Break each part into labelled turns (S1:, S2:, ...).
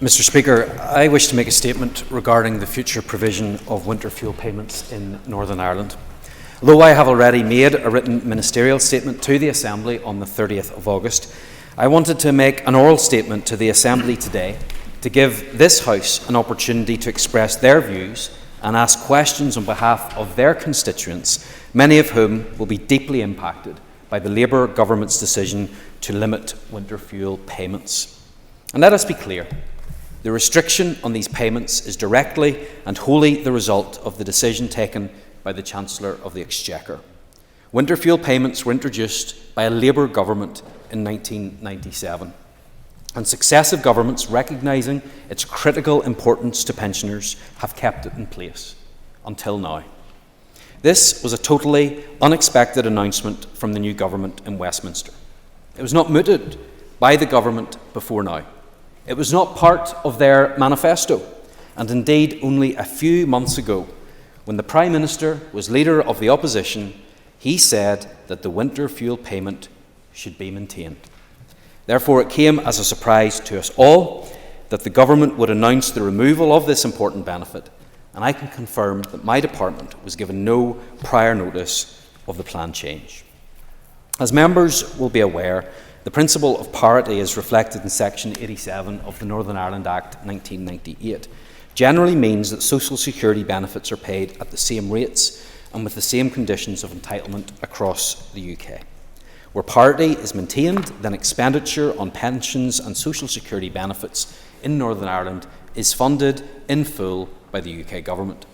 S1: Mr Speaker, I wish to make a statement regarding the future provision of winter fuel payments in Northern Ireland. Although I have already made a written ministerial statement to the Assembly on the 30th of August, I wanted to make an oral statement to the Assembly today to give this House an opportunity to express their views and ask questions on behalf of their constituents, many of whom will be deeply impacted by the Labour government's decision to limit winter fuel payments. And let us be clear. The restriction on these payments is directly and wholly the result of the decision taken by the Chancellor of the Exchequer. Winter fuel payments were introduced by a Labour government in 1997, and successive governments, recognising its critical importance to pensioners, have kept it in place until now. This was a totally unexpected announcement from the new government in Westminster. It was not mooted by the government before now. It was not part of their manifesto, and indeed only a few months ago, when the Prime Minister was Leader of the Opposition, he said that the winter fuel payment should be maintained. Therefore, it came as a surprise to us all that the government would announce the removal of this important benefit, and I can confirm that my department was given no prior notice of the planned change. As members will be aware, the principle of parity is reflected in Section 87 of the Northern Ireland Act 1998. Generally means that social security benefits are paid at the same rates and with the same conditions of entitlement across the UK. Where parity is maintained, then expenditure on pensions and social security benefits in Northern Ireland is funded in full by the UK Government.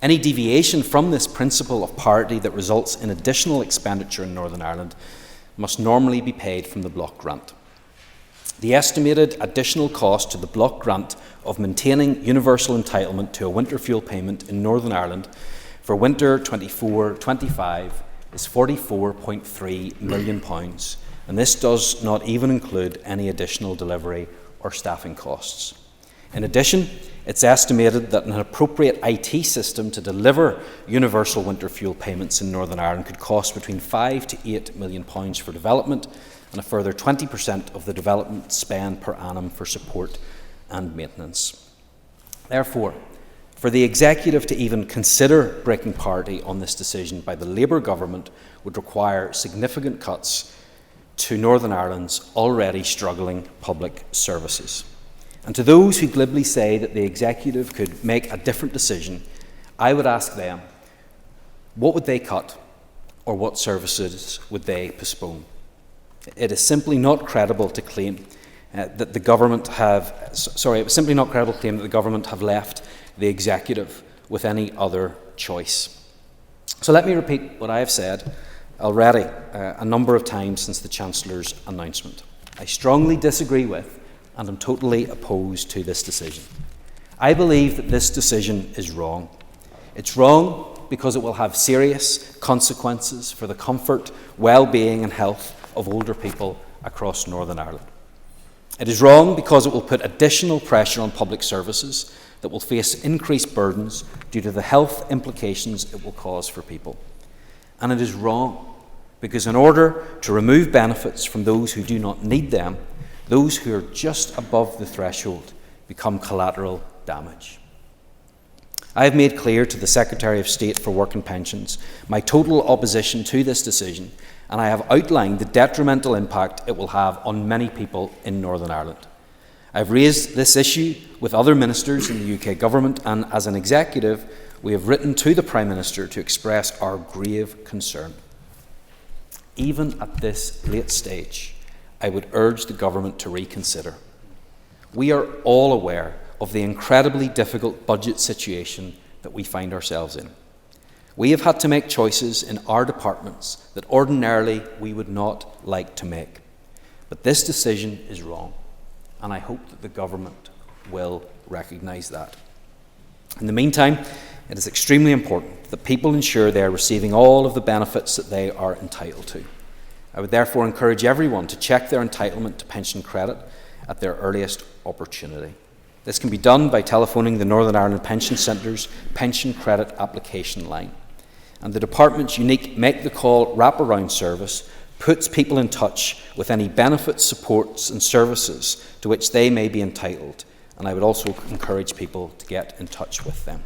S1: Any deviation from this principle of parity that results in additional expenditure in Northern Ireland must normally be paid from the block grant. The estimated additional cost to the block grant of maintaining universal entitlement to a winter fuel payment in Northern Ireland for winter 24-25 is £44.3 million, and this does not even include any additional delivery or staffing costs. In addition, it's estimated that an appropriate IT system to deliver universal winter fuel payments in Northern Ireland could cost between £5 to £8 million for development and a further 20% of the development spend per annum for support and maintenance. Therefore, for the Executive to even consider breaking parity on this decision by the Labour government would require significant cuts to Northern Ireland's already struggling public services. And to those who glibly say that the Executive could make a different decision, I would ask them, what would they cut or what services would they postpone? It is simply not credible to claim that the government have left the Executive with any other choice. So let me repeat what I have said already a number of times since the Chancellor's announcement. I strongly disagree with and am totally opposed to this decision. I believe that this decision is wrong. It's wrong because it will have serious consequences for the comfort, well-being and health of older people across Northern Ireland. It is wrong because it will put additional pressure on public services that will face increased burdens due to the health implications it will cause for people. And it is wrong because in order to remove benefits from those who do not need them, those who are just above the threshold become collateral damage. I have made clear to the Secretary of State for Work and Pensions my total opposition to this decision, and I have outlined the detrimental impact it will have on many people in Northern Ireland. I have raised this issue with other ministers in the UK Government, and as an Executive, we have written to the Prime Minister to express our grave concern. Even at this late stage, I would urge the Government to reconsider. We are all aware of the incredibly difficult budget situation that we find ourselves in. We have had to make choices in our departments that ordinarily we would not like to make. But this decision is wrong, and I hope that the Government will recognise that. In the meantime, it is extremely important that people ensure they are receiving all of the benefits that they are entitled to. I would therefore encourage everyone to check their entitlement to pension credit at their earliest opportunity. This can be done by telephoning the Northern Ireland Pension Centre's pension credit application line. And the Department's unique Make the Call wraparound service puts people in touch with any benefits, supports and services to which they may be entitled and I would also encourage people to get in touch with them.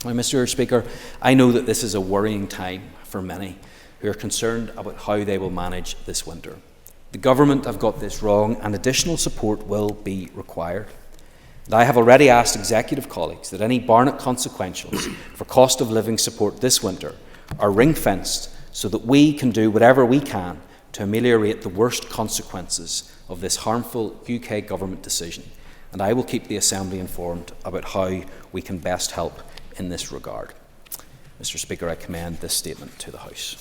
S1: Now, Mr. Speaker, I know that this is a worrying time for many who are concerned about how they will manage this winter. The government have got this wrong, and additional support will be required. And I have already asked executive colleagues that any Barnett consequentials for cost of living support this winter are ring-fenced so that we can do whatever we can to ameliorate the worst consequences of this harmful UK government decision. And I will keep the Assembly informed about how we can best help in this regard. Mr. Speaker, I commend this statement to the House.